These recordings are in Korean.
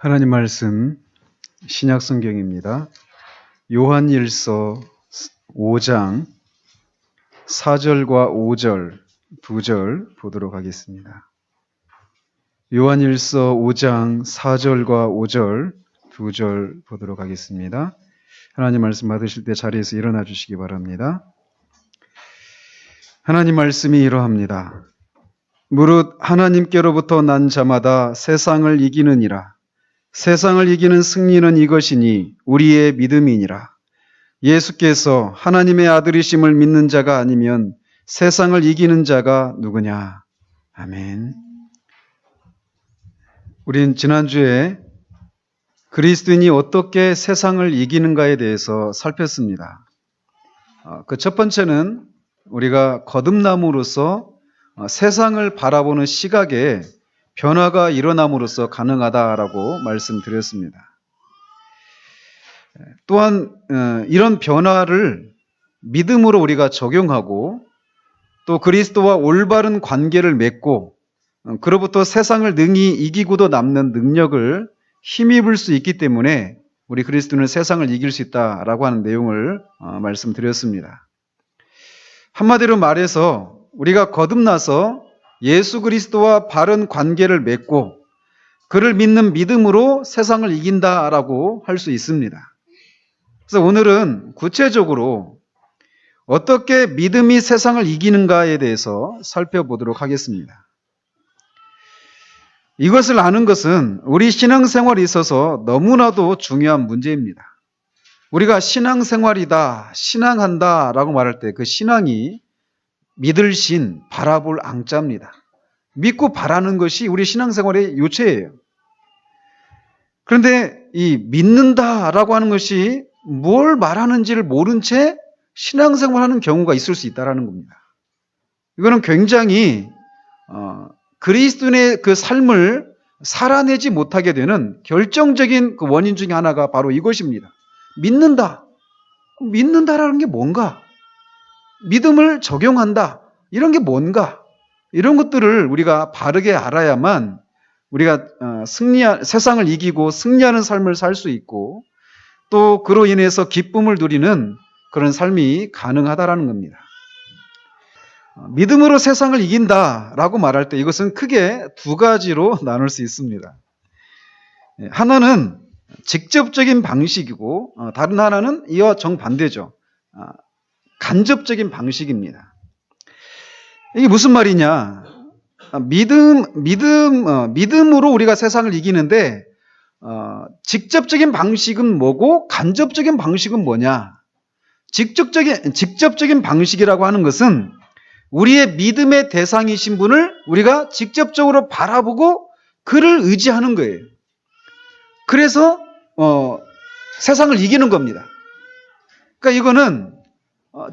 하나님 말씀 신약 성경입니다. 요한일서 5장 4절과 5절, 2절 보도록 하겠습니다. 요한일서 5장 4절과 5절, 2절 보도록 하겠습니다. 하나님 말씀 받으실 때 자리에서 일어나 주시기 바랍니다. 하나님 말씀이 이러합니다. 무릇 하나님께로부터 난 자마다 세상을 이기느니라. 세상을 이기는 승리는 이것이니 우리의 믿음이니라. 예수께서 하나님의 아들이심을 믿는 자가 아니면 세상을 이기는 자가 누구냐? 아멘. 우린 지난주에 그리스도인이 어떻게 세상을 이기는가에 대해서 살폈습니다. 그 첫 번째는 우리가 거듭남으로써 세상을 바라보는 시각에 변화가 일어남으로써 가능하다라고 말씀드렸습니다. 또한 이런 변화를 믿음으로 우리가 적용하고 또 그리스도와 올바른 관계를 맺고 그로부터 세상을 능히 이기고도 남는 능력을 힘입을 수 있기 때문에 우리 그리스도는 세상을 이길 수 있다라고 하는 내용을 말씀드렸습니다. 한마디로 말해서 우리가 거듭나서 예수 그리스도와 바른 관계를 맺고 그를 믿는 믿음으로 세상을 이긴다라고 할 수 있습니다. 그래서 오늘은 구체적으로 어떻게 믿음이 세상을 이기는가에 대해서 살펴보도록 하겠습니다. 이것을 아는 것은 우리 신앙생활에 있어서 너무나도 중요한 문제입니다. 우리가 신앙생활이다, 신앙한다라고 말할 때 그 신앙이 믿을 신, 바라볼 앙자입니다. 믿고 바라는 것이 우리 신앙생활의 요체예요. 그런데 이 믿는다라고 하는 것이 뭘 말하는지를 모른 채 신앙생활하는 경우가 있을 수 있다는 겁니다. 이거는 굉장히 그리스도인의 그 삶을 살아내지 못하게 되는 결정적인 그 원인 중에 하나가 바로 이것입니다. 믿는다. 믿는다라는 게 뭔가? 믿음을 적용한다. 이런 게 뭔가? 이런 것들을 우리가 바르게 알아야만 우리가 세상을 이기고 승리하는 삶을 살 수 있고 또 그로 인해서 기쁨을 누리는 그런 삶이 가능하다라는 겁니다. 믿음으로 세상을 이긴다라고 말할 때 이것은 크게 두 가지로 나눌 수 있습니다. 하나는 직접적인 방식이고 다른 하나는 이와 정반대죠. 간접적인 방식입니다. 이게 무슨 말이냐? 믿음으로 우리가 세상을 이기는데 직접적인 방식은 뭐고 간접적인 방식은 뭐냐? 직접적인 방식이라고 하는 것은 우리의 믿음의 대상이신 분을 우리가 직접적으로 바라보고 그를 의지하는 거예요. 그래서 세상을 이기는 겁니다. 그러니까 이거는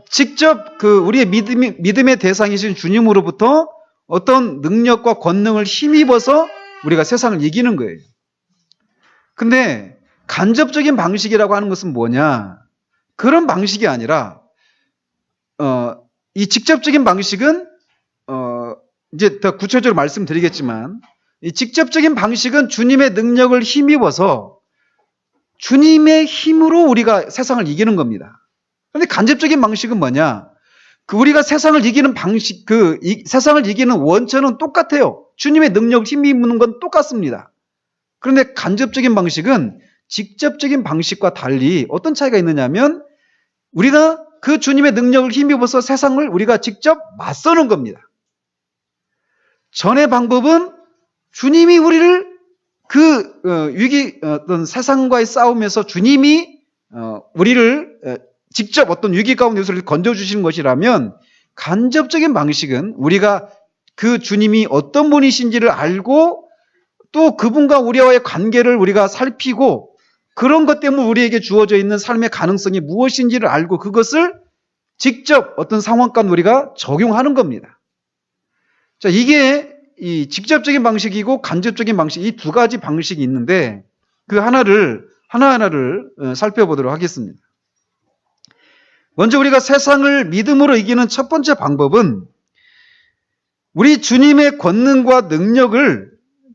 직접 우리의 믿음의 대상이신 주님으로부터 어떤 능력과 권능을 힘입어서 우리가 세상을 이기는 거예요. 근데 간접적인 방식이라고 하는 것은 뭐냐? 그런 방식이 아니라 이 직접적인 방식은 이제 더 구체적으로 말씀드리겠지만 이 직접적인 방식은 주님의 능력을 힘입어서 주님의 힘으로 우리가 세상을 이기는 겁니다. 그런데 간접적인 방식은 뭐냐? 우리가 세상을 이기는 방식, 세상을 이기는 원천은 똑같아요. 주님의 능력을 힘입는 건 똑같습니다. 그런데 간접적인 방식은 직접적인 방식과 달리 어떤 차이가 있느냐면 우리가 그 주님의 능력을 힘입어서 세상을 우리가 직접 맞서는 겁니다. 전의 방법은 주님이 우리를 어떤 세상과의 싸움에서 주님이 우리를 직접 어떤 위기 가운데서 건져주시는 것이라면 간접적인 방식은 우리가 그 주님이 어떤 분이신지를 알고 또 그분과 우리와의 관계를 우리가 살피고 그런 것 때문에 우리에게 주어져 있는 삶의 가능성이 무엇인지를 알고 그것을 직접 어떤 상황 가운데 우리가 적용하는 겁니다. 자, 이게 이 직접적인 방식이고 간접적인 방식, 이 두 가지 방식이 있는데 그 하나하나를 살펴보도록 하겠습니다. 먼저 우리가 세상을 믿음으로 이기는 첫 번째 방법은 우리 주님의 권능과 능력을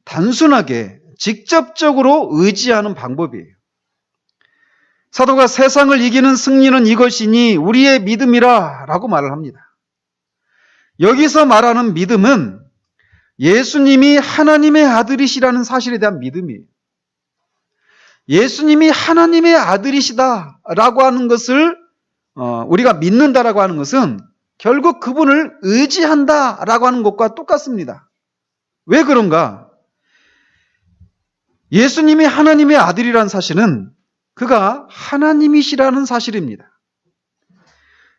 단순하게 직접적으로 의지하는 방법이에요. 사도가 세상을 이기는 승리는 이것이니 우리의 믿음이라 라고 말을 합니다. 여기서 말하는 믿음은 예수님이 하나님의 아들이시라는 사실에 대한 믿음이에요. 예수님이 하나님의 아들이시다라고 하는 것을 우리가 믿는다라고 하는 것은 결국 그분을 의지한다라고 하는 것과 똑같습니다. 왜 그런가? 예수님이 하나님의 아들이라는 사실은 그가 하나님이시라는 사실입니다.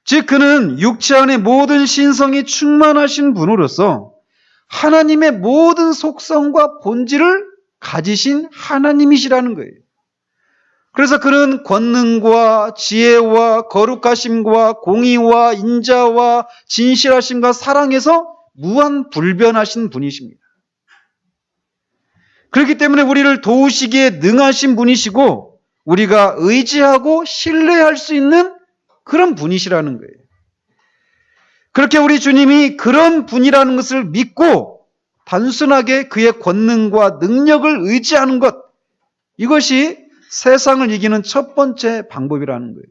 즉 그는 육체 안의 모든 신성이 충만하신 분으로서 하나님의 모든 속성과 본질을 가지신 하나님이시라는 거예요. 그래서 그는 권능과 지혜와 거룩하심과 공의와 인자와 진실하심과 사랑에서 무한 불변하신 분이십니다. 그렇기 때문에 우리를 도우시기에 능하신 분이시고 우리가 의지하고 신뢰할 수 있는 그런 분이시라는 거예요. 그렇게 우리 주님이 그런 분이라는 것을 믿고 단순하게 그의 권능과 능력을 의지하는 것, 이것이 세상을 이기는 첫 번째 방법이라는 거예요.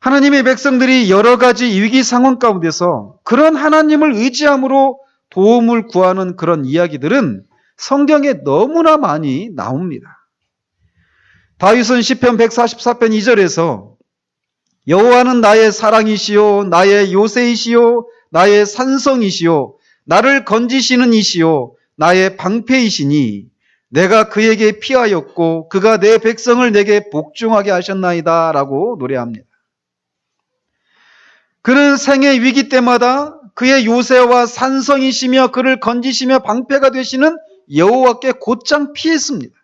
하나님의 백성들이 여러 가지 위기 상황 가운데서 그런 하나님을 의지함으로 도움을 구하는 그런 이야기들은 성경에 너무나 많이 나옵니다. 다윗은 시편 144편 2절에서 여호와는 나의 사랑이시요 나의 요새이시요 나의 산성이시요 나를 건지시는 이시요 나의 방패이시니 내가 그에게 피하였고 그가 내 백성을 내게 복종하게 하셨나이다 라고 노래합니다. 그는 생의 위기 때마다 그의 요새와 산성이시며 그를 건지시며 방패가 되시는 여호와께 곧장 피했습니다.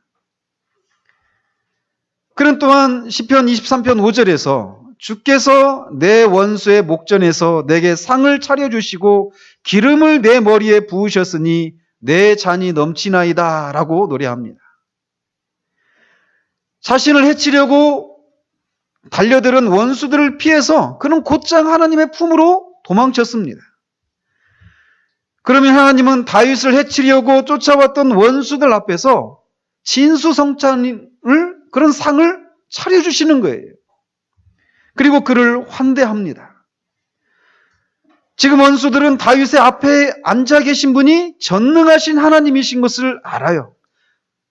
그는 또한 시편 23편 5절에서 주께서 내 원수의 목전에서 내게 상을 차려주시고 기름을 내 머리에 부으셨으니 내 잔이 넘치나이다 라고 노래합니다. 자신을 해치려고 달려들은 원수들을 피해서 그는 곧장 하나님의 품으로 도망쳤습니다. 그러면 하나님은 다윗을 해치려고 쫓아왔던 원수들 앞에서 진수성찬을 그런 상을 차려주시는 거예요. 그리고 그를 환대합니다. 지금 원수들은 다윗의 앞에 앉아 계신 분이 전능하신 하나님이신 것을 알아요.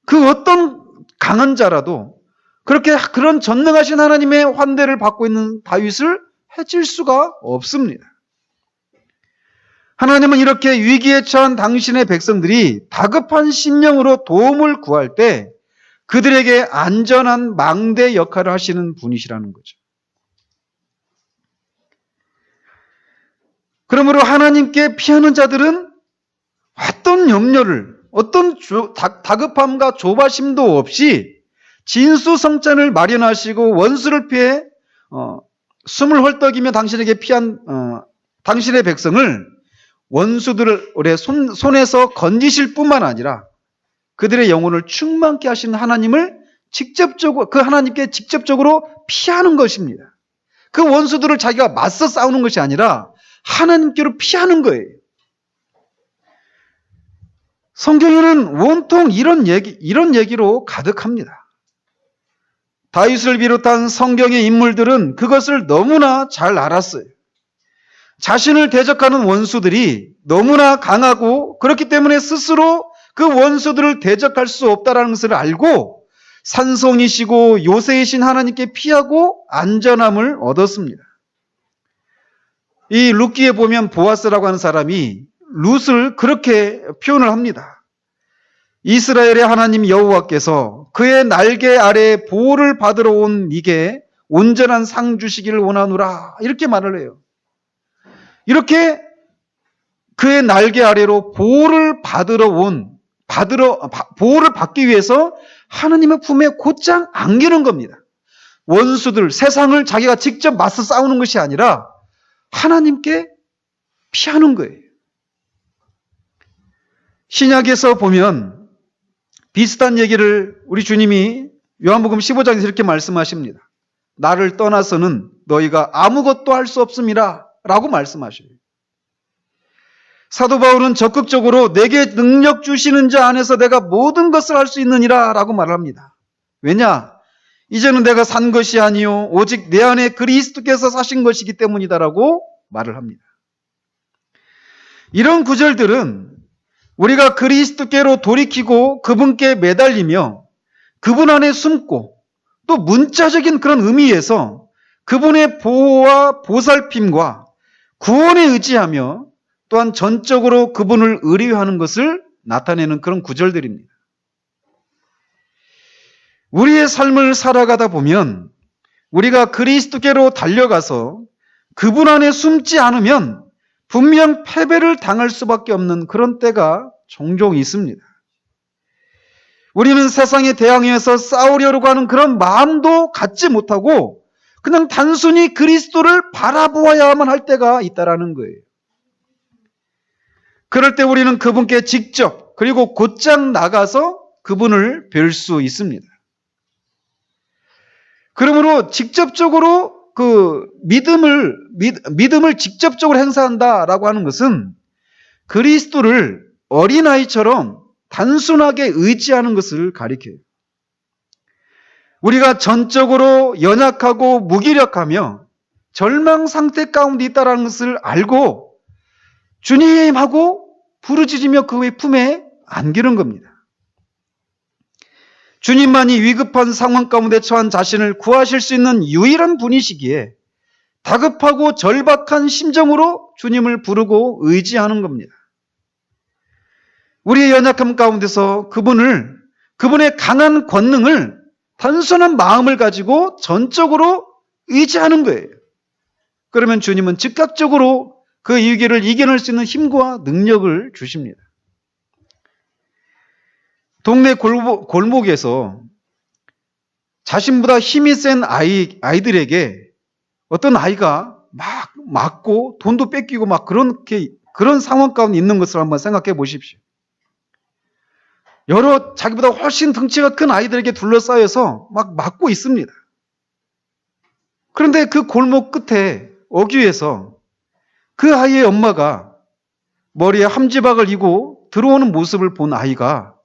그 어떤 강한 자라도 그렇게 그런 전능하신 하나님의 환대를 받고 있는 다윗을 해칠 수가 없습니다. 하나님은 이렇게 위기에 처한 당신의 백성들이 다급한 심령으로 도움을 구할 때 그들에게 안전한 망대 역할을 하시는 분이시라는 거죠. 그러므로 하나님께 피하는 자들은 어떤 염려를, 어떤 다급함과 조바심도 없이 진수성찬을 마련하시고 원수를 피해 숨을 헐떡이며 당신에게 피한 당신의 백성을 원수들의 손에서 건지실 뿐만 아니라 그들의 영혼을 충만케 하시는 하나님을 직접적으로, 그 하나님께 직접적으로 피하는 것입니다. 그 원수들을 자기가 맞서 싸우는 것이 아니라 하나님께로 피하는 거예요. 성경에는 온통 이런 얘기로 가득합니다. 다윗을 비롯한 성경의 인물들은 그것을 너무나 잘 알았어요. 자신을 대적하는 원수들이 너무나 강하고 그렇기 때문에 스스로 그 원수들을 대적할 수 없다는 것을 알고 산성이시고 요새이신 하나님께 피하고 안전함을 얻었습니다. 이 룻기에 보면 보아스라고 하는 사람이 룻을 그렇게 표현을 합니다. 이스라엘의 하나님 여호와께서 그의 날개 아래 보호를 받으러 온 네게 온전한 상 주시기를 원하노라 이렇게 말을 해요. 이렇게 그의 날개 아래로 보호를 보호를 받기 위해서 하나님의 품에 곧장 안기는 겁니다. 원수들, 세상을 자기가 직접 맞서 싸우는 것이 아니라 하나님께 피하는 거예요. 신약에서 보면 비슷한 얘기를 우리 주님이 요한복음 15장에서 이렇게 말씀하십니다. 나를 떠나서는 너희가 아무것도 할 수 없음이라 라고 말씀하셔요. 사도 바울은 적극적으로 내게 능력 주시는 자 안에서 내가 모든 것을 할 수 있느니라 라고 말을 합니다. 왜냐? 이제는 내가 산 것이 아니요 오직 내 안에 그리스도께서 사신 것이기 때문이다라고 말을 합니다. 이런 구절들은 우리가 그리스도께로 돌이키고 그분께 매달리며 그분 안에 숨고 또 문자적인 그런 의미에서 그분의 보호와 보살핌과 구원에 의지하며 또한 전적으로 그분을 의뢰하는 것을 나타내는 그런 구절들입니다. 우리의 삶을 살아가다 보면 우리가 그리스도께로 달려가서 그분 안에 숨지 않으면 분명 패배를 당할 수밖에 없는 그런 때가 종종 있습니다. 우리는 세상에 대항해서 싸우려고 하는 그런 마음도 갖지 못하고 그냥 단순히 그리스도를 바라보아야만 할 때가 있다라는 거예요. 그럴 때 우리는 그분께 직접 그리고 곧장 나가서 그분을 뵐 수 있습니다. 그러므로 직접적으로 그 믿음을 직접적으로 행사한다라고 하는 것은 그리스도를 어린아이처럼 단순하게 의지하는 것을 가리켜요. 우리가 전적으로 연약하고 무기력하며 절망 상태 가운데 있다는 것을 알고 주님 하고 부르짖으며 그의 품에 안기는 겁니다. 주님만이 위급한 상황 가운데 처한 자신을 구하실 수 있는 유일한 분이시기에 다급하고 절박한 심정으로 주님을 부르고 의지하는 겁니다. 우리의 연약함 가운데서 그분의 강한 권능을 단순한 마음을 가지고 전적으로 의지하는 거예요. 그러면 주님은 즉각적으로 그 위기를 이겨낼 수 있는 힘과 능력을 주십니다. 동네 골목에서 자신보다 힘이 센 아이들에게 어떤 아이가 막 맞고 돈도 뺏기고 막 그런 상황 가운데 있는 것을 한번 생각해 보십시오. 여러 자기보다 훨씬 덩치가 큰 아이들에게 둘러싸여서 막 맞고 있습니다. 그런데 그 골목 끝에 어귀에서 그 아이의 엄마가 머리에 함지박을 이고 들어오는 모습을 본 아이가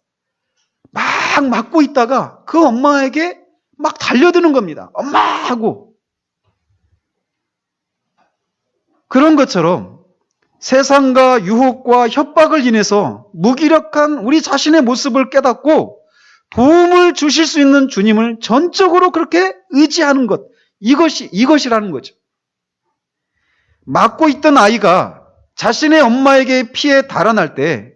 막 맞고 있다가 그 엄마에게 막 달려드는 겁니다. 엄마! 하고. 그런 것처럼 세상과 유혹과 협박을 인해서 무기력한 우리 자신의 모습을 깨닫고 도움을 주실 수 있는 주님을 전적으로 그렇게 의지하는 것. 이것이라는 거죠. 맞고 있던 아이가 자신의 엄마에게 피해 달아날 때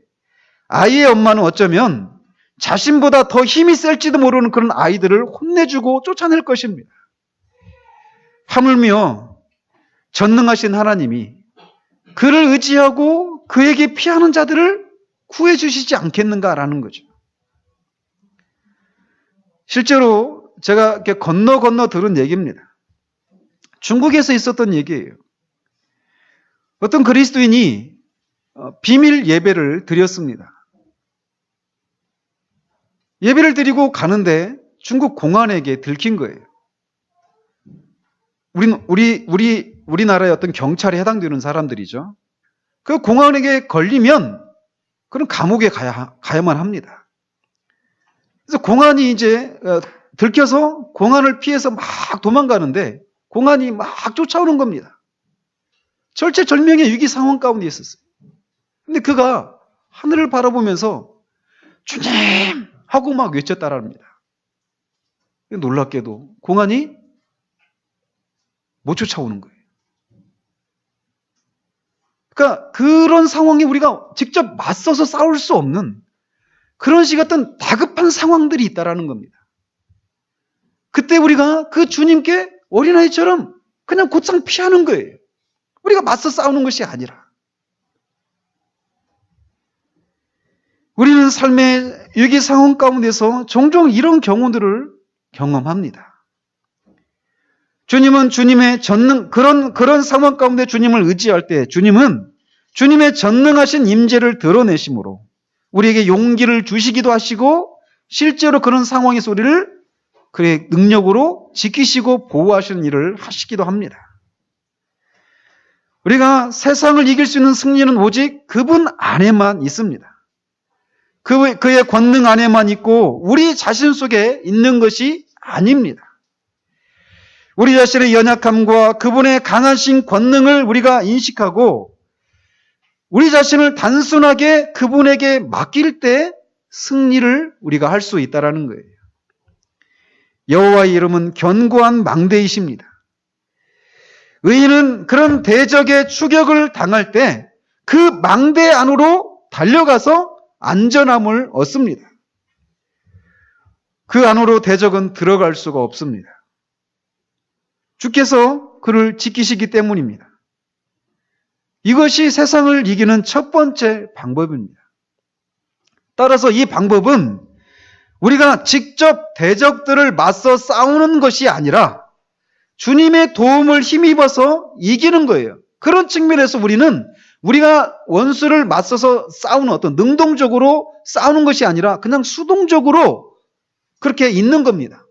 아이의 엄마는 어쩌면 자신보다 더 힘이 셀지도 모르는 그런 아이들을 혼내주고 쫓아낼 것입니다. 하물며 전능하신 하나님이 그를 의지하고 그에게 피하는 자들을 구해주시지 않겠는가라는 거죠. 실제로 제가 이렇게 건너 들은 얘기입니다. 중국에서 있었던 얘기예요. 어떤 그리스도인이 비밀 예배를 드렸습니다. 예배를 드리고 가는데 중국 공안에게 들킨 거예요. 우리나라의 어떤 경찰에 해당되는 사람들이죠. 그 공안에게 걸리면 그럼 감옥에 가야만 합니다. 그래서 공안이 이제 들켜서 공안을 피해서 막 도망가는데 공안이 막 쫓아오는 겁니다. 절체절명의 위기 상황 가운데 있었어요. 근데 그가 하늘을 바라보면서 주님! 하고 막 외쳤다랍니다. 놀랍게도 공안이 못 쫓아오는 거예요. 그러니까 그런 상황에 우리가 직접 맞서서 싸울 수 없는 그런 시 같은 다급한 상황들이 있다라는 겁니다. 그때 우리가 그 주님께 어린아이처럼 그냥 곧장 피하는 거예요. 우리가 맞서 싸우는 것이 아니라. 우리는 삶의 위기 상황 가운데서 종종 이런 경우들을 경험합니다. 주님은 주님의 그런 상황 가운데 주님을 의지할 때 주님은 주님의 전능하신 임재를 드러내심으로 우리에게 용기를 주시기도 하시고 실제로 그런 상황에서 우리를 그의 능력으로 지키시고 보호하시는 일을 하시기도 합니다. 우리가 세상을 이길 수 있는 승리는 오직 그분 안에만 있습니다. 그의 권능 안에만 있고 우리 자신 속에 있는 것이 아닙니다. 우리 자신의 연약함과 그분의 강하신 권능을 우리가 인식하고 우리 자신을 단순하게 그분에게 맡길 때 승리를 우리가 할 수 있다는 거예요. 여호와의 이름은 견고한 망대이십니다. 의인은 그런 대적의 추격을 당할 때 그 망대 안으로 달려가서 안전함을 얻습니다. 그 안으로 대적은 들어갈 수가 없습니다. 주께서 그를 지키시기 때문입니다. 이것이 세상을 이기는 첫 번째 방법입니다. 따라서 이 방법은 우리가 직접 대적들을 맞서 싸우는 것이 아니라 주님의 도움을 힘입어서 이기는 거예요. 그런 측면에서 우리가 원수를 맞서서 싸우는 어떤 능동적으로 싸우는 것이 아니라 그냥 수동적으로 그렇게 있는 겁니다.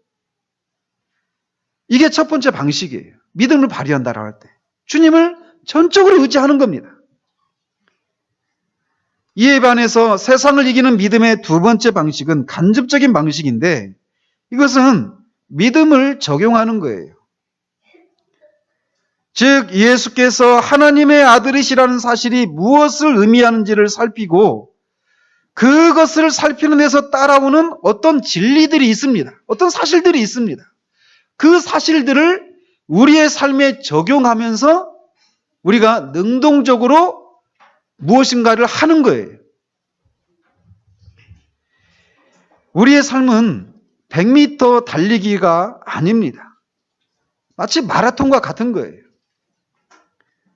이게 첫 번째 방식이에요. 믿음을 발휘한다라고 할 때. 주님을 전적으로 의지하는 겁니다. 이에 반해서 세상을 이기는 믿음의 두 번째 방식은 간접적인 방식인데 이것은 믿음을 적용하는 거예요. 즉 예수께서 하나님의 아들이시라는 사실이 무엇을 의미하는지를 살피고 그것을 살피는 데서 따라오는 어떤 진리들이 있습니다. 어떤 사실들이 있습니다. 그 사실들을 우리의 삶에 적용하면서 우리가 능동적으로 무엇인가를 하는 거예요. 우리의 삶은 100m 달리기가 아닙니다. 마치 마라톤과 같은 거예요.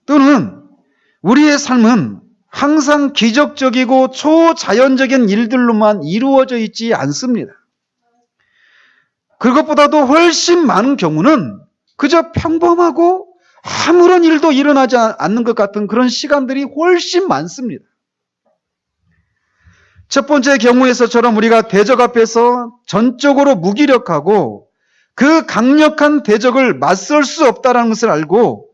또는 우리의 삶은 항상 기적적이고 초자연적인 일들로만 이루어져 있지 않습니다. 그것보다도 훨씬 많은 경우는 그저 평범하고 아무런 일도 일어나지 않는 것 같은 그런 시간들이 훨씬 많습니다. 첫 번째 경우에서처럼 우리가 대적 앞에서 전적으로 무기력하고 그 강력한 대적을 맞설 수 없다는 것을 알고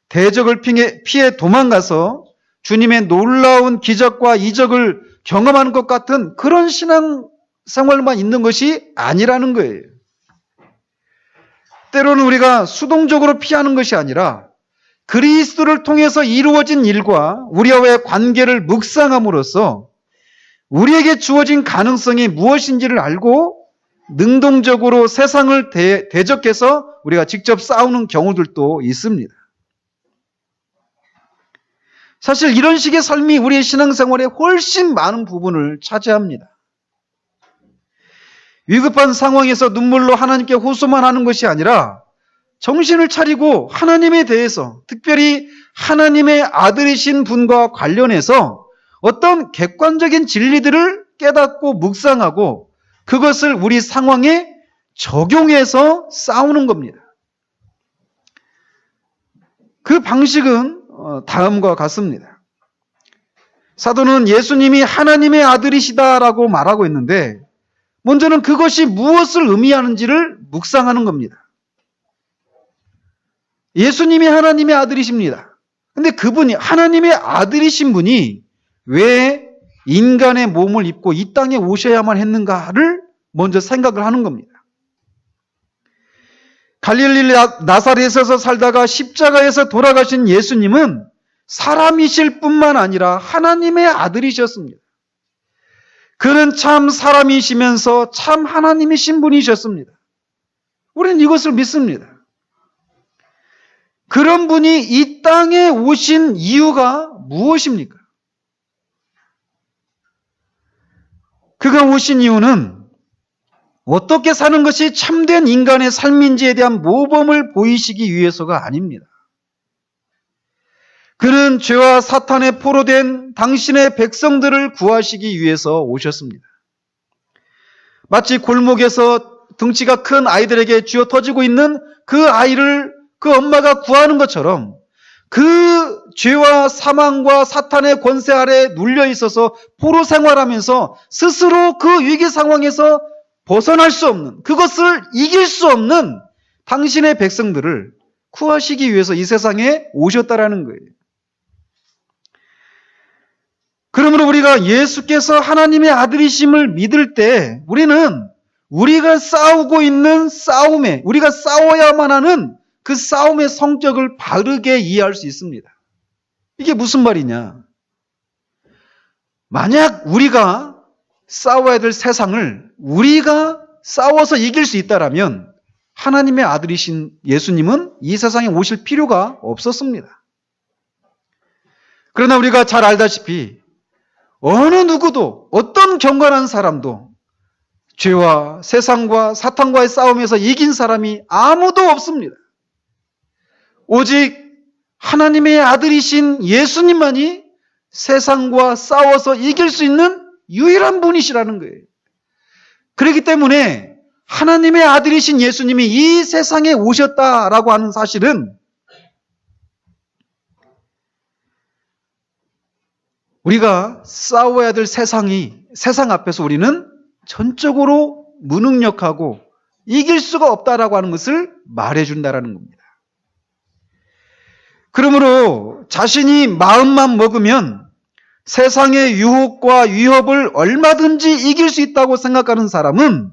대적을 피해 도망가서 주님의 놀라운 기적과 이적을 경험하는 것 같은 그런 신앙 생활만 있는 것이 아니라는 거예요. 때로는 우리가 수동적으로 피하는 것이 아니라 그리스도를 통해서 이루어진 일과 우리와의 관계를 묵상함으로써 우리에게 주어진 가능성이 무엇인지를 알고 능동적으로 세상을 대적해서 우리가 직접 싸우는 경우들도 있습니다. 사실 이런 식의 삶이 우리의 신앙생활에 훨씬 많은 부분을 차지합니다. 위급한 상황에서 눈물로 하나님께 호소만 하는 것이 아니라 정신을 차리고 하나님에 대해서 특별히 하나님의 아들이신 분과 관련해서 어떤 객관적인 진리들을 깨닫고 묵상하고 그것을 우리 상황에 적용해서 싸우는 겁니다. 그 방식은 다음과 같습니다. 사도는 예수님이 하나님의 아들이시다라고 말하고 있는데 먼저는 그것이 무엇을 의미하는지를 묵상하는 겁니다. 예수님이 하나님의 아들이십니다. 근데 그분이 하나님의 아들이신 분이 왜 인간의 몸을 입고 이 땅에 오셔야만 했는가를 먼저 생각을 하는 겁니다. 갈릴리 나사렛에서 살다가 십자가에서 돌아가신 예수님은 사람이실 뿐만 아니라 하나님의 아들이셨습니다. 그는 참 사람이시면서 참 하나님이신 분이셨습니다. 우리는 이것을 믿습니다. 그런 분이 이 땅에 오신 이유가 무엇입니까? 그가 오신 이유는 어떻게 사는 것이 참된 인간의 삶인지에 대한 모범을 보이시기 위해서가 아닙니다. 그는 죄와 사탄에 포로된 당신의 백성들을 구하시기 위해서 오셨습니다. 마치 골목에서 덩치가 큰 아이들에게 쥐어 터지고 있는 그 아이를 그 엄마가 구하는 것처럼 그 죄와 사망과 사탄의 권세 아래 눌려 있어서 포로 생활하면서 스스로 그 위기 상황에서 벗어날 수 없는, 그것을 이길 수 없는 당신의 백성들을 구하시기 위해서 이 세상에 오셨다라는 거예요. 그러므로 우리가 예수께서 하나님의 아들이심을 믿을 때 우리는 우리가 싸우고 있는 싸움에, 우리가 싸워야만 하는 그 싸움의 성격을 바르게 이해할 수 있습니다. 이게 무슨 말이냐? 만약 우리가 싸워야 될 세상을 우리가 싸워서 이길 수 있다라면 하나님의 아들이신 예수님은 이 세상에 오실 필요가 없었습니다. 그러나 우리가 잘 알다시피 어느 누구도, 어떤 경건한 사람도 죄와 세상과 사탄과의 싸움에서 이긴 사람이 아무도 없습니다. 오직 하나님의 아들이신 예수님만이 세상과 싸워서 이길 수 있는 유일한 분이시라는 거예요. 그렇기 때문에 하나님의 아들이신 예수님이 이 세상에 오셨다라고 하는 사실은 우리가 싸워야 될 세상 앞에서 우리는 전적으로 무능력하고 이길 수가 없다라고 하는 것을 말해준다라는 겁니다. 그러므로 자신이 마음만 먹으면 세상의 유혹과 위협을 얼마든지 이길 수 있다고 생각하는 사람은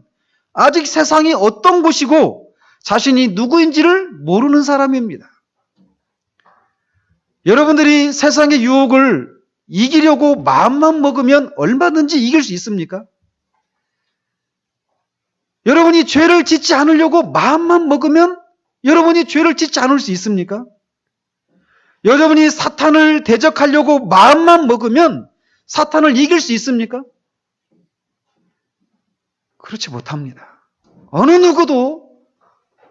아직 세상이 어떤 곳이고 자신이 누구인지를 모르는 사람입니다. 여러분들이 세상의 유혹을 이기려고 마음만 먹으면 얼마든지 이길 수 있습니까? 여러분이 죄를 짓지 않으려고 마음만 먹으면 여러분이 죄를 짓지 않을 수 있습니까? 여러분이 사탄을 대적하려고 마음만 먹으면 사탄을 이길 수 있습니까? 그렇지 못합니다. 어느 누구도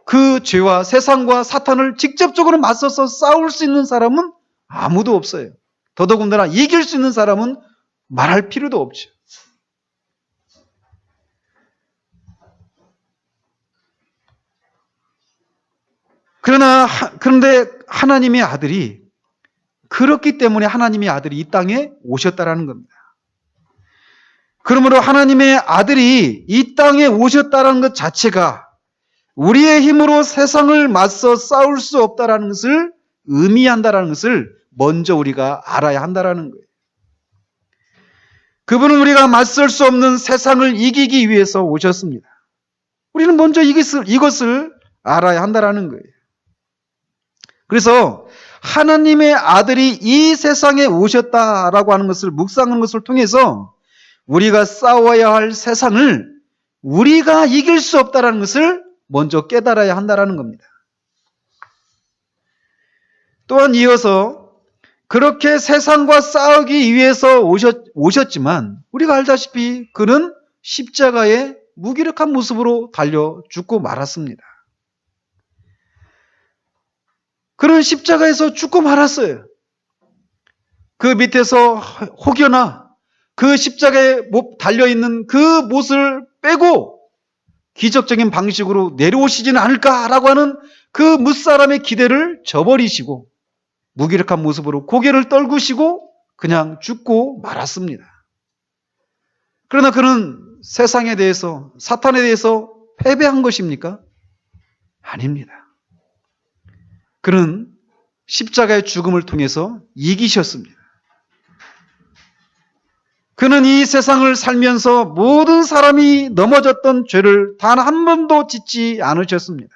그 죄와 세상과 사탄을 직접적으로 맞서서 싸울 수 있는 사람은 아무도 없어요. 더더군다나 이길 수 있는 사람은 말할 필요도 없죠. 그런데 하나님의 아들이, 그렇기 때문에 하나님의 아들이 이 땅에 오셨다라는 겁니다. 그러므로 하나님의 아들이 이 땅에 오셨다는 것 자체가 우리의 힘으로 세상을 맞서 싸울 수 없다라는 것을 의미한다라는 것을 먼저 우리가 알아야 한다라는 거예요. 그분은 우리가 맞설 수 없는 세상을 이기기 위해서 오셨습니다. 우리는 먼저 이것을 알아야 한다라는 거예요. 그래서 하나님의 아들이 이 세상에 오셨다라고 하는 것을 묵상하는 것을 통해서 우리가 싸워야 할 세상을 우리가 이길 수 없다라는 것을 먼저 깨달아야 한다라는 겁니다. 또한 이어서 그렇게 세상과 싸우기 위해서 오셨지만 우리가 알다시피 그는 십자가에 무기력한 모습으로 달려 죽고 말았습니다. 그는 십자가에서 죽고 말았어요. 그 밑에서 혹여나 그 십자가에 달려있는 그 못을 빼고 기적적인 방식으로 내려오시지는 않을까라고 하는 그 무사람의 기대를 저버리시고 무기력한 모습으로 고개를 떨구시고 그냥 죽고 말았습니다. 그러나 그는 세상에 대해서, 사탄에 대해서 패배한 것입니까? 아닙니다. 그는 십자가의 죽음을 통해서 이기셨습니다. 그는 이 세상을 살면서 모든 사람이 넘어졌던 죄를 단 한 번도 짓지 않으셨습니다.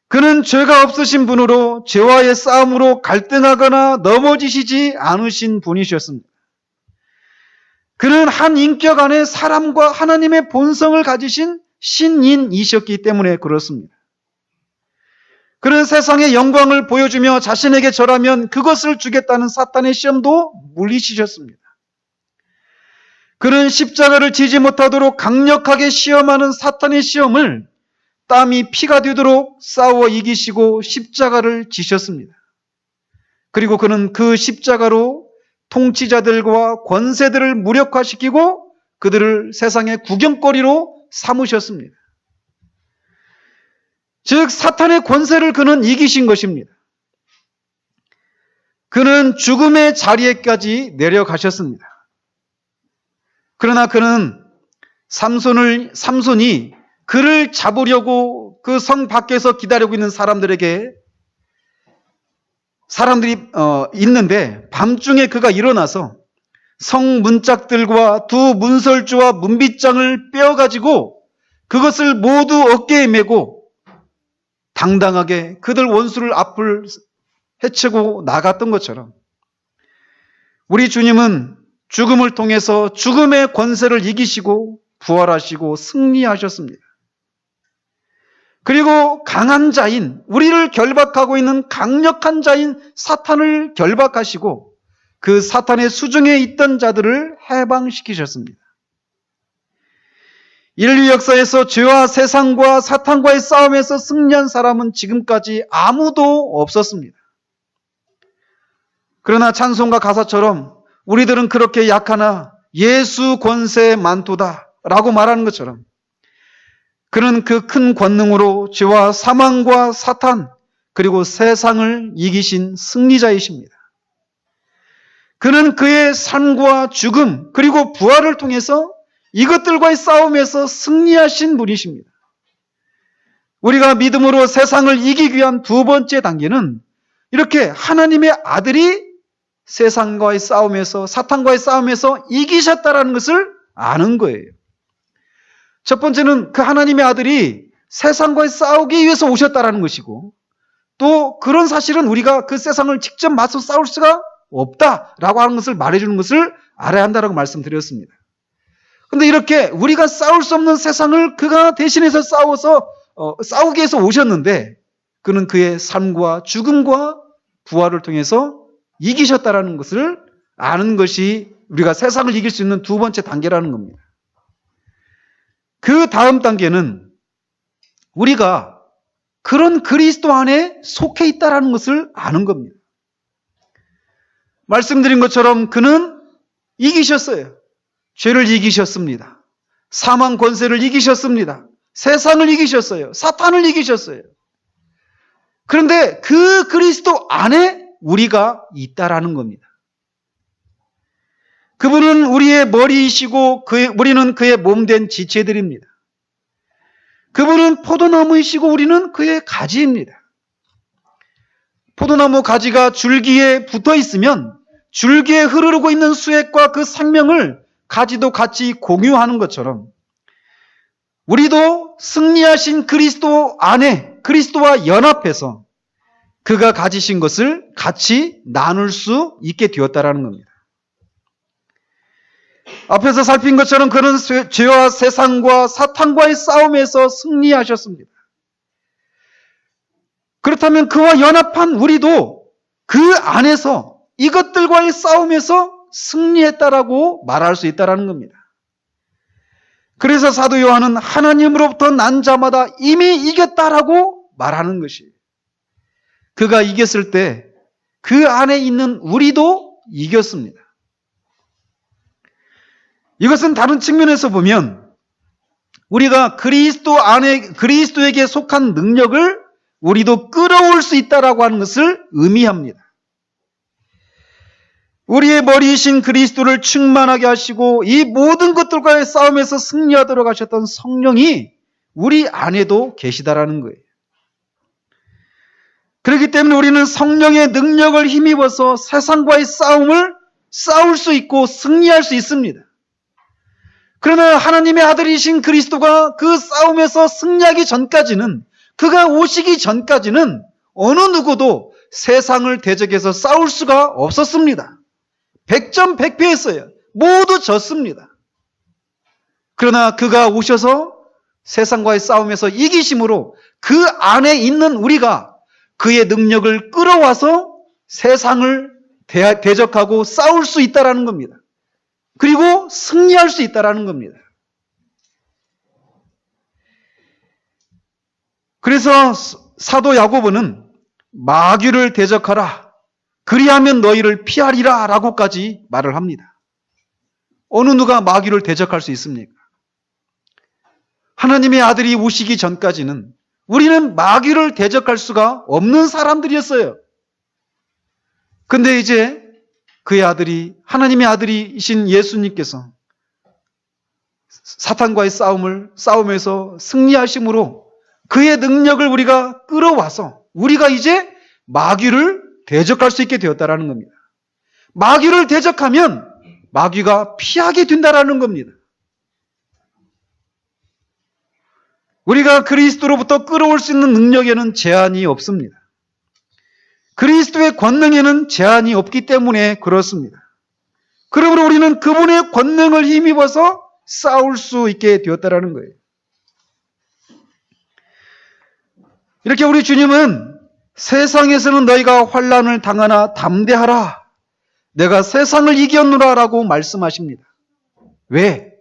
그는 죄가 없으신 분으로 죄와의 싸움으로 갈등하거나 넘어지시지 않으신 분이셨습니다. 그는 한 인격 안에 사람과 하나님의 본성을 가지신 신인이셨기 때문에 그렇습니다. 그는 세상의 영광을 보여주며 자신에게 절하면 그것을 주겠다는 사탄의 시험도 물리치셨습니다. 그는 십자가를 지지 못하도록 강력하게 시험하는 사탄의 시험을 땀이 피가 되도록 싸워 이기시고 십자가를 지셨습니다. 그리고 그는 그 십자가로 통치자들과 권세들을 무력화시키고 그들을 세상의 구경거리로 삼으셨습니다. 즉 사탄의 권세를 그는 이기신 것입니다. 그는 죽음의 자리에까지 내려가셨습니다. 그러나 그는 삼손이 그를 잡으려고 그 성 밖에서 기다리고 있는 사람들이 있는데 밤중에 그가 일어나서 성문짝들과 두 문설주와 문빗장을 빼어가지고 그것을 모두 어깨에 메고 당당하게 그들 원수를 앞을 헤치고 나갔던 것처럼 우리 주님은 죽음을 통해서 죽음의 권세를 이기시고 부활하시고 승리하셨습니다. 그리고 강한 자인, 우리를 결박하고 있는 강력한 자인 사탄을 결박하시고 그 사탄의 수중에 있던 자들을 해방시키셨습니다. 인류 역사에서 죄와 세상과 사탄과의 싸움에서 승리한 사람은 지금까지 아무도 없었습니다. 그러나 찬송가 가사처럼 우리들은 그렇게 약하나 예수 권세 많도다 라고 말하는 것처럼 그는 그 큰 권능으로 죄와 사망과 사탄 그리고 세상을 이기신 승리자이십니다. 그는 그의 삶과 죽음 그리고 부활을 통해서 이것들과의 싸움에서 승리하신 분이십니다. 우리가 믿음으로 세상을 이기기 위한 두 번째 단계는 이렇게 하나님의 아들이 세상과의 싸움에서 사탄과의 싸움에서 이기셨다라는 것을 아는 거예요. 첫 번째는 그 하나님의 아들이 세상과의 싸우기 위해서 오셨다라는 것이고 또 그런 사실은 우리가 그 세상을 직접 맞서 싸울 수가 없다라고 하는 것을 말해주는 것을 알아야 한다라고 말씀드렸습니다. 그런데 이렇게 우리가 싸울 수 없는 세상을 그가 대신해서 싸우기 위해서 오셨는데 그는 그의 삶과 죽음과 부활을 통해서 이기셨다라는 것을 아는 것이 우리가 세상을 이길 수 있는 두 번째 단계라는 겁니다. 그 다음 단계는 우리가 그런 그리스도 안에 속해 있다라는 것을 아는 겁니다. 말씀드린 것처럼 그는 이기셨어요. 죄를 이기셨습니다. 사망 권세를 이기셨습니다. 세상을 이기셨어요. 사탄을 이기셨어요. 그런데 그 그리스도 안에 우리가 있다라는 겁니다. 그분은 우리의 머리이시고 우리는 그의 몸된 지체들입니다. 그분은 포도나무이시고 우리는 그의 가지입니다. 포도나무 가지가 줄기에 붙어 있으면 줄기에 흐르고 있는 수액과 그 생명을 가지도 같이 공유하는 것처럼 우리도 승리하신 그리스도 안에 그리스도와 연합해서 그가 가지신 것을 같이 나눌 수 있게 되었다라는 겁니다. 앞에서 살핀 것처럼 그는 죄와 세상과 사탄과의 싸움에서 승리하셨습니다. 그렇다면 그와 연합한 우리도 그 안에서 이것들과의 싸움에서 승리했다라고 말할 수 있다는 겁니다. 그래서 사도 요한은 하나님으로부터 난 자마다 이미 이겼다라고 말하는 것이에요. 그가 이겼을 때 그 안에 있는 우리도 이겼습니다. 이것은 다른 측면에서 보면 우리가 그리스도에게 속한 능력을 우리도 끌어올 수 있다라고 하는 것을 의미합니다. 우리의 머리이신 그리스도를 충만하게 하시고 이 모든 것들과의 싸움에서 승리하도록 하셨던 성령이 우리 안에도 계시다라는 거예요. 그렇기 때문에 우리는 성령의 능력을 힘입어서 세상과의 싸움을 싸울 수 있고 승리할 수 있습니다. 그러나 하나님의 아들이신 그리스도가 그 싸움에서 승리하기 전까지는 그가 오시기 전까지는 어느 누구도 세상을 대적해서 싸울 수가 없었습니다. 100점 100패했어요. 모두 졌습니다. 그러나 그가 오셔서 세상과의 싸움에서 이기심으로 그 안에 있는 우리가 그의 능력을 끌어와서 세상을 대적하고 싸울 수 있다는 겁니다. 그리고 승리할 수 있다는 겁니다. 그래서 사도 야고보는 마귀를 대적하라. 그리하면 너희를 피하리라 라고까지 말을 합니다. 어느 누가 마귀를 대적할 수 있습니까? 하나님의 아들이 오시기 전까지는 우리는 마귀를 대적할 수가 없는 사람들이었어요. 근데 이제 그의 아들이, 하나님의 아들이신 예수님께서 사탄과의 싸움에서 승리하심으로 그의 능력을 우리가 끌어와서 우리가 이제 마귀를 대적할 수 있게 되었다는 겁니다. 마귀를 대적하면 마귀가 피하게 된다라는 겁니다. 우리가 그리스도로부터 끌어올 수 있는 능력에는 제한이 없습니다. 그리스도의 권능에는 제한이 없기 때문에 그렇습니다. 그러므로 우리는 그분의 권능을 힘입어서 싸울 수 있게 되었다라는 거예요. 이렇게 우리 주님은 세상에서는 너희가 환난을 당하나 담대하라. 내가 세상을 이겼노라 라고 말씀하십니다. 왜?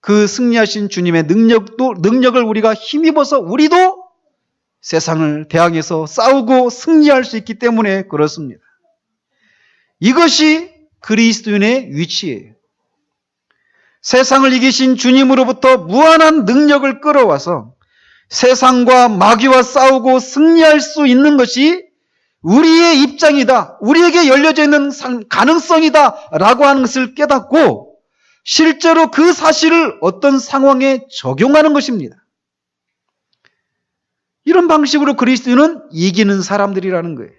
그 승리하신 주님의 능력을 우리가 힘입어서 우리도 세상을 대항해서 싸우고 승리할 수 있기 때문에 그렇습니다. 이것이 그리스도인의 위치예요. 세상을 이기신 주님으로부터 무한한 능력을 끌어와서 세상과 마귀와 싸우고 승리할 수 있는 것이 우리의 입장이다, 우리에게 열려져 있는 가능성이다 라고 하는 것을 깨닫고 실제로 그 사실을 어떤 상황에 적용하는 것입니다. 이런 방식으로 그리스도인은 이기는 사람들이라는 거예요.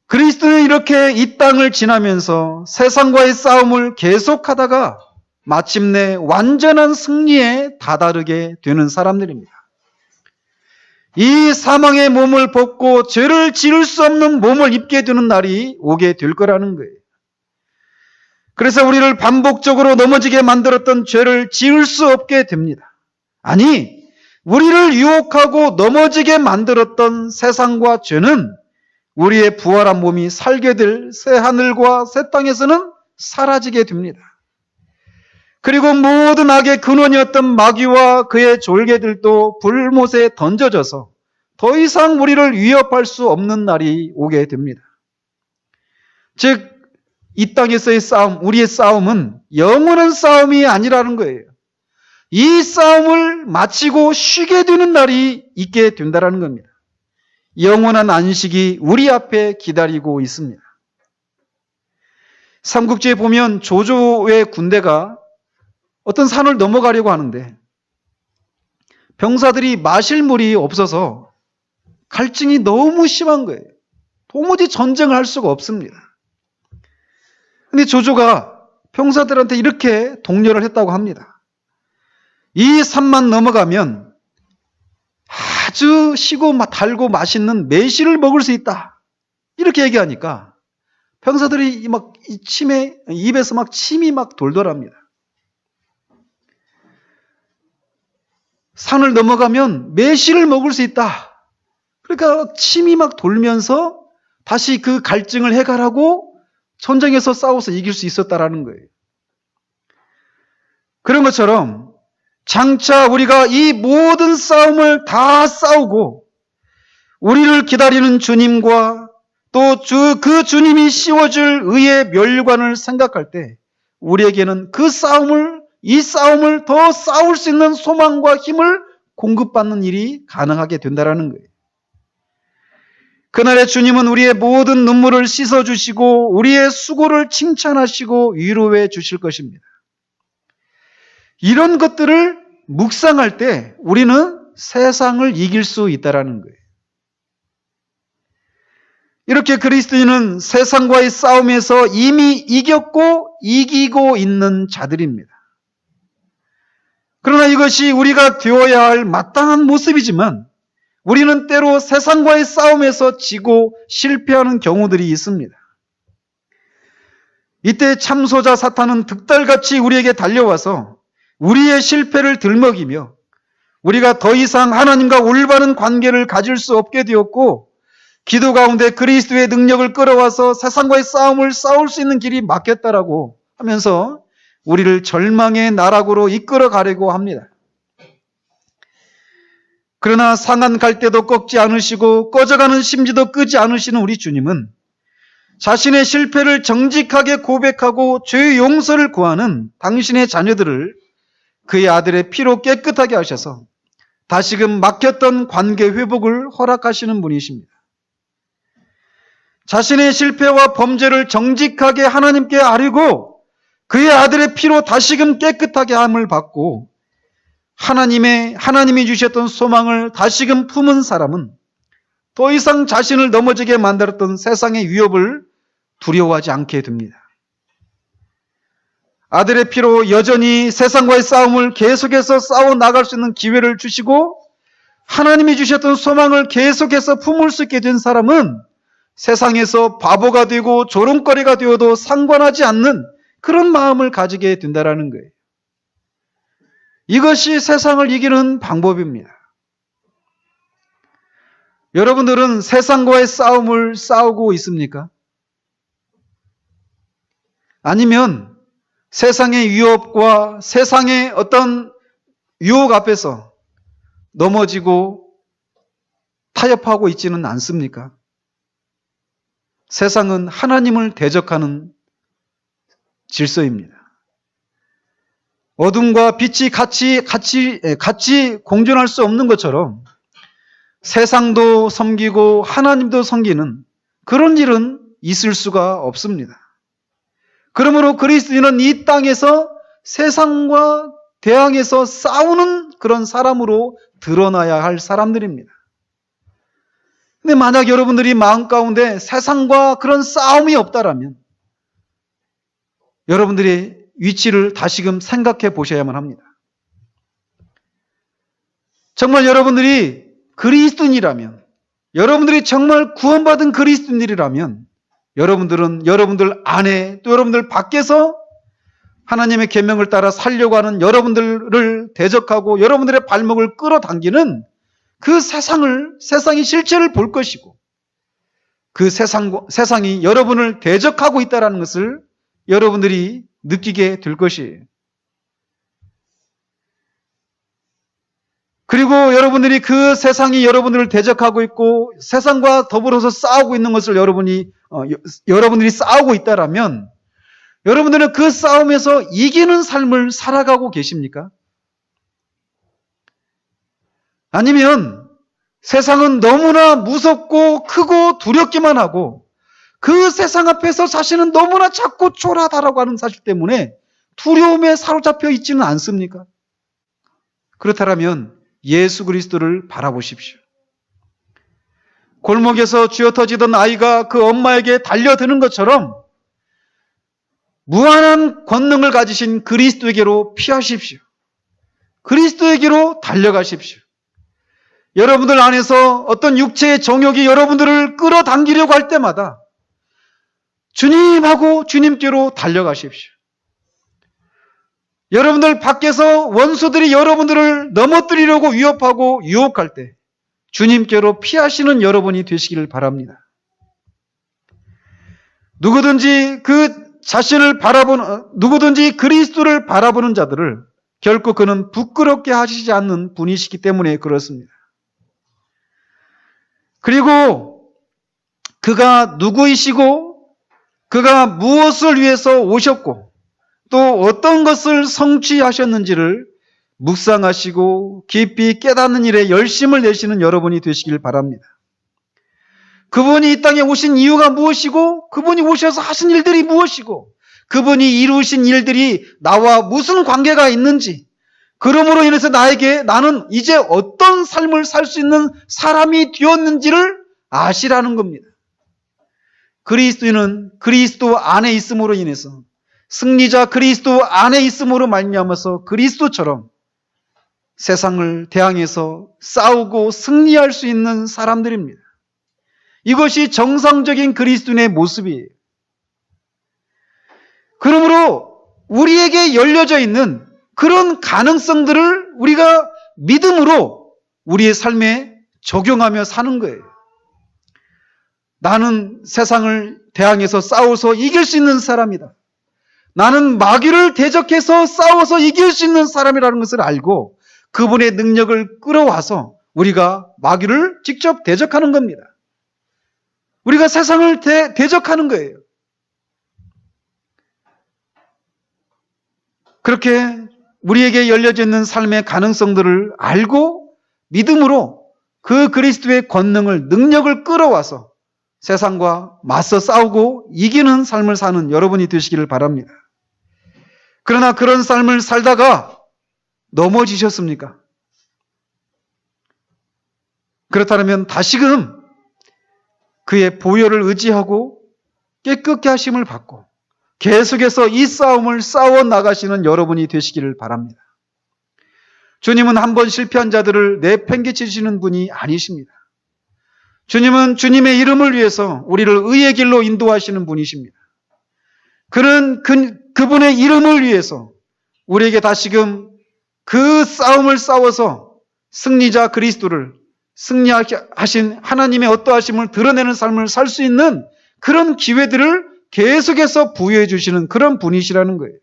그리스도는 이렇게 이 땅을 지나면서 세상과의 싸움을 계속하다가 마침내 완전한 승리에 다다르게 되는 사람들입니다. 이 사망의 몸을 벗고 죄를 지을 수 없는 몸을 입게 되는 날이 오게 될 거라는 거예요. 그래서 우리를 반복적으로 넘어지게 만들었던 죄를 지을 수 없게 됩니다. 아니, 우리를 유혹하고 넘어지게 만들었던 세상과 죄는 우리의 부활한 몸이 살게 될 새 하늘과 새 땅에서는 사라지게 됩니다. 그리고 모든 악의 근원이었던 마귀와 그의 졸개들도 불못에 던져져서 더 이상 우리를 위협할 수 없는 날이 오게 됩니다. 즉, 이 땅에서의 싸움, 우리의 싸움은 영원한 싸움이 아니라는 거예요. 이 싸움을 마치고 쉬게 되는 날이 있게 된다는 겁니다. 영원한 안식이 우리 앞에 기다리고 있습니다. 삼국지에 보면 조조의 군대가 어떤 산을 넘어가려고 하는데 병사들이 마실 물이 없어서 갈증이 너무 심한 거예요. 도무지 전쟁을 할 수가 없습니다. 근데 조조가 병사들한테 이렇게 독려를 했다고 합니다. 이 산만 넘어가면 아주 시고 달고 맛있는 매실을 먹을 수 있다. 이렇게 얘기하니까 병사들이 막 입에서 막 침이 막 돌더랍니다. 산을 넘어가면 매실을 먹을 수 있다. 그러니까 침이 막 돌면서 다시 그 갈증을 해결하고 전쟁에서 싸워서 이길 수 있었다라는 거예요. 그런 것처럼 장차 우리가 이 모든 싸움을 다 싸우고 우리를 기다리는 주님과 또 그 주님이 씌워줄 의의 멸관을 생각할 때 우리에게는 이 싸움을 더 싸울 수 있는 소망과 힘을 공급받는 일이 가능하게 된다는 거예요. 그날에 주님은 우리의 모든 눈물을 씻어주시고 우리의 수고를 칭찬하시고 위로해 주실 것입니다. 이런 것들을 묵상할 때 우리는 세상을 이길 수 있다는 거예요. 이렇게 그리스도인은 세상과의 싸움에서 이미 이겼고 이기고 있는 자들입니다. 그러나 이것이 우리가 되어야 할 마땅한 모습이지만 우리는 때로 세상과의 싸움에서 지고 실패하는 경우들이 있습니다. 이때 참소자 사탄은 득달같이 우리에게 달려와서 우리의 실패를 들먹이며 우리가 더 이상 하나님과 올바른 관계를 가질 수 없게 되었고 기도 가운데 그리스도의 능력을 끌어와서 세상과의 싸움을 싸울 수 있는 길이 막혔다라고 하면서 우리를 절망의 나락으로 이끌어 가려고 합니다. 그러나 상한 갈대도 꺾지 않으시고 꺼져가는 심지도 끄지 않으시는 우리 주님은 자신의 실패를 정직하게 고백하고 죄의 용서를 구하는 당신의 자녀들을 그의 아들의 피로 깨끗하게 하셔서 다시금 막혔던 관계 회복을 허락하시는 분이십니다. 자신의 실패와 범죄를 정직하게 하나님께 아뢰고 그의 아들의 피로 다시금 깨끗하게 함을 받고 하나님이 주셨던 소망을 다시금 품은 사람은 더 이상 자신을 넘어지게 만들었던 세상의 위협을 두려워하지 않게 됩니다. 아들의 피로 여전히 세상과의 싸움을 계속해서 싸워 나갈 수 있는 기회를 주시고 하나님이 주셨던 소망을 계속해서 품을 수 있게 된 사람은 세상에서 바보가 되고 조롱거리가 되어도 상관하지 않는 그런 마음을 가지게 된다는 거예요. 이것이 세상을 이기는 방법입니다. 여러분들은 세상과의 싸움을 싸우고 있습니까? 아니면 세상의 위협과 세상의 어떤 유혹 앞에서 넘어지고 타협하고 있지는 않습니까? 세상은 하나님을 대적하는 질서입니다. 어둠과 빛이 같이 공존할 수 없는 것처럼 세상도 섬기고 하나님도 섬기는 그런 일은 있을 수가 없습니다. 그러므로 그리스도인은 이 땅에서 세상과 대항해서 싸우는 그런 사람으로 드러나야 할 사람들입니다. 근데 만약 여러분들이 마음 가운데 세상과 그런 싸움이 없다라면 여러분들의 위치를 다시금 생각해 보셔야만 합니다. 정말 여러분들이 그리스도인이라면, 여러분들이 정말 구원받은 그리스도인들이라면 여러분들은 여러분들 안에 또 여러분들 밖에서 하나님의 계명을 따라 살려고 하는 여러분들을 대적하고 여러분들의 발목을 끌어당기는 그 세상이 실체를 볼 것이고 그 세상이 여러분을 대적하고 있다는 것을 여러분들이 느끼게 될 것이에요. 그리고 여러분들이 그 세상이 여러분들을 대적하고 있고 세상과 더불어서 싸우고 있는 것을 여러분들이 싸우고 있다라면 여러분들은 그 싸움에서 이기는 삶을 살아가고 계십니까? 아니면 세상은 너무나 무섭고 크고 두렵기만 하고 그 세상 앞에서 자신은 너무나 작고 초라하다라고 하는 사실 때문에 두려움에 사로잡혀 있지는 않습니까? 그렇다면 예수 그리스도를 바라보십시오. 골목에서 쥐어터지던 아이가 그 엄마에게 달려드는 것처럼 무한한 권능을 가지신 그리스도에게로 피하십시오. 그리스도에게로 달려가십시오. 여러분들 안에서 어떤 육체의 정욕이 여러분들을 끌어당기려고 할 때마다 주님하고 주님께로 달려가십시오. 여러분들 밖에서 원수들이 여러분들을 넘어뜨리려고 위협하고 유혹할 때 주님께로 피하시는 여러분이 되시기를 바랍니다. 누구든지 누구든지 그리스도를 바라보는 자들을 결코 그는 부끄럽게 하시지 않는 분이시기 때문에 그렇습니다. 그리고 그가 누구이시고 그가 무엇을 위해서 오셨고 또 어떤 것을 성취하셨는지를 묵상하시고 깊이 깨닫는 일에 열심을 내시는 여러분이 되시길 바랍니다. 그분이 이 땅에 오신 이유가 무엇이고 그분이 오셔서 하신 일들이 무엇이고 그분이 이루신 일들이 나와 무슨 관계가 있는지 그러므로 인해서 나는 이제 어떤 삶을 살 수 있는 사람이 되었는지를 아시라는 겁니다. 그리스도인은 그리스도 안에 있음으로 인해서 승리자 그리스도 안에 있음으로 말미암아서 그리스도처럼 세상을 대항해서 싸우고 승리할 수 있는 사람들입니다. 이것이 정상적인 그리스도인의 모습이에요. 그러므로 우리에게 열려져 있는 그런 가능성들을 우리가 믿음으로 우리의 삶에 적용하며 사는 거예요. 나는 세상을 대항해서 싸워서 이길 수 있는 사람이다. 나는 마귀를 대적해서 싸워서 이길 수 있는 사람이라는 것을 알고 그분의 능력을 끌어와서 우리가 마귀를 직접 대적하는 겁니다. 우리가 세상을 대적하는 거예요. 그렇게 우리에게 열려져 있는 삶의 가능성들을 알고 믿음으로 그 그리스도의 권능을, 능력을 끌어와서 세상과 맞서 싸우고 이기는 삶을 사는 여러분이 되시기를 바랍니다. 그러나 그런 삶을 살다가 넘어지셨습니까? 그렇다면 다시금 그의 보혈을 의지하고 깨끗게 하심을 받고 계속해서 이 싸움을 싸워 나가시는 여러분이 되시기를 바랍니다. 주님은 한 번 실패한 자들을 내팽개치시는 분이 아니십니다. 주님은 주님의 이름을 위해서 우리를 의의 길로 인도하시는 분이십니다. 그는 그분의 이름을 위해서 우리에게 다시금 그 싸움을 싸워서 승리자 그리스도를, 승리하신 하나님의 어떠하심을 드러내는 삶을 살 수 있는 그런 기회들을 계속해서 부여해 주시는 그런 분이시라는 거예요.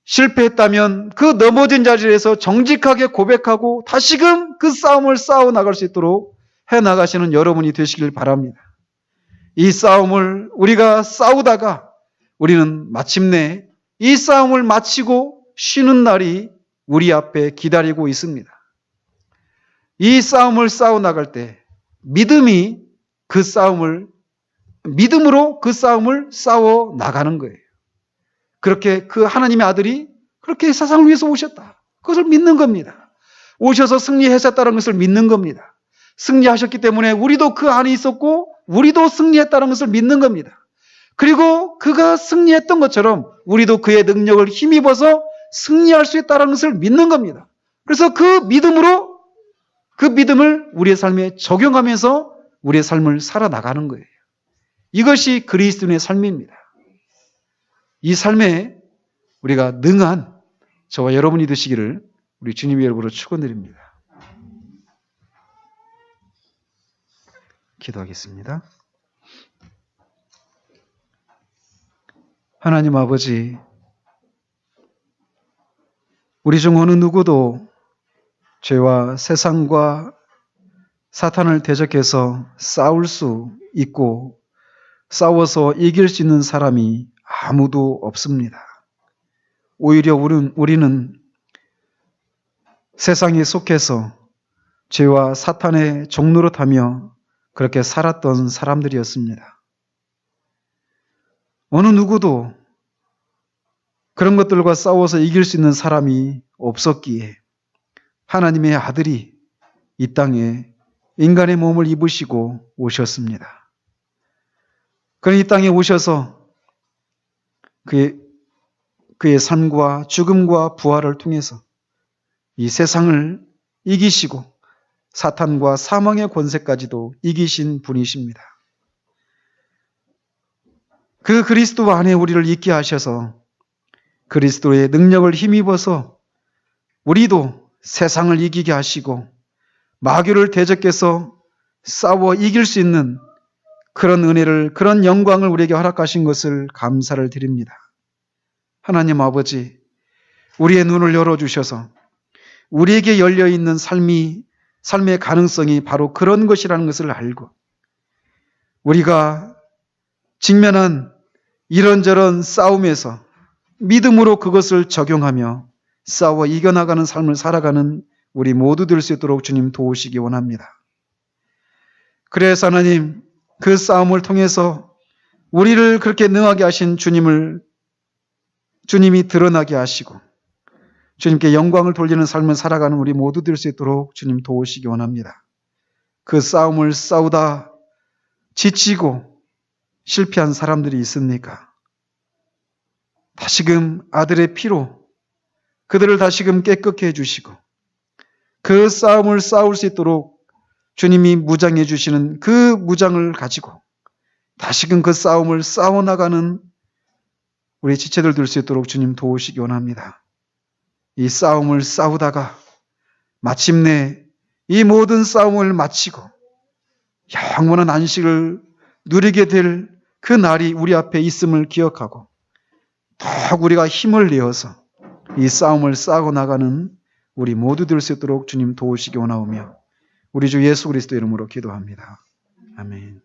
실패했다면 그 넘어진 자리에서 정직하게 고백하고 다시금 그 싸움을 싸워 나갈 수 있도록 해 나가시는 여러분이 되시길 바랍니다. 이 싸움을 우리가 싸우다가 우리는 마침내 이 싸움을 마치고 쉬는 날이 우리 앞에 기다리고 있습니다. 이 싸움을 싸워 나갈 때 믿음으로 그 싸움을 싸워 나가는 거예요. 그렇게 그 하나님의 아들이 그렇게 세상을 위해서 오셨다. 그것을 믿는 겁니다. 오셔서 승리하셨다는 것을 믿는 겁니다. 승리하셨기 때문에 우리도 그 안에 있었고 우리도 승리했다는 것을 믿는 겁니다. 그리고 그가 승리했던 것처럼 우리도 그의 능력을 힘입어서 승리할 수 있다는 것을 믿는 겁니다. 그래서 그 믿음을 우리의 삶에 적용하면서 우리의 삶을 살아나가는 거예요. 이것이 그리스도인의 삶입니다. 이 삶에 우리가 능한 저와 여러분이 되시기를 우리 주님의 이름으로 축원드립니다. 기도하겠습니다. 하나님 아버지, 우리 중 어느 누구도 죄와 세상과 사탄을 대적해서 싸울 수 있고 싸워서 이길 수 있는 사람이 아무도 없습니다. 오히려 우리는 세상에 속해서 죄와 사탄의 종노릇하며 그렇게 살았던 사람들이었습니다. 어느 누구도 그런 것들과 싸워서 이길 수 있는 사람이 없었기에 하나님의 아들이 이 땅에 인간의 몸을 입으시고 오셨습니다. 그는 이 땅에 오셔서 그의 삶과 죽음과 부활을 통해서 이 세상을 이기시고 사탄과 사망의 권세까지도 이기신 분이십니다. 그 그리스도 안에 우리를 있게 하셔서 그리스도의 능력을 힘입어서 우리도 세상을 이기게 하시고 마귀를 대적해서 싸워 이길 수 있는 그런 은혜를, 그런 영광을 우리에게 허락하신 것을 감사를 드립니다. 하나님 아버지, 우리의 눈을 열어주셔서 우리에게 열려있는 삶의 가능성이 바로 그런 것이라는 것을 알고 우리가 직면한 이런저런 싸움에서 믿음으로 그것을 적용하며 싸워 이겨나가는 삶을 살아가는 우리 모두 될 수 있도록 주님 도우시기 원합니다. 그래서 하나님, 그 싸움을 통해서 우리를 그렇게 능하게 하신 주님이 드러나게 하시고 주님께 영광을 돌리는 삶을 살아가는 우리 모두 될 수 있도록 주님 도우시기 원합니다. 그 싸움을 싸우다 지치고 실패한 사람들이 있습니까? 다시금 아들의 피로 그들을 다시금 깨끗게 해주시고 그 싸움을 싸울 수 있도록 주님이 무장해 주시는 그 무장을 가지고 다시금 그 싸움을 싸워나가는 우리 지체들 될 수 있도록 주님 도우시기 원합니다. 이 싸움을 싸우다가 마침내 이 모든 싸움을 마치고 영원한 안식을 누리게 될 그 날이 우리 앞에 있음을 기억하고 더욱 우리가 힘을 내어서 이 싸움을 싸고 나가는 우리 모두 될 수 있도록 주님 도우시기 원하오며 우리 주 예수 그리스도 이름으로 기도합니다. 아멘.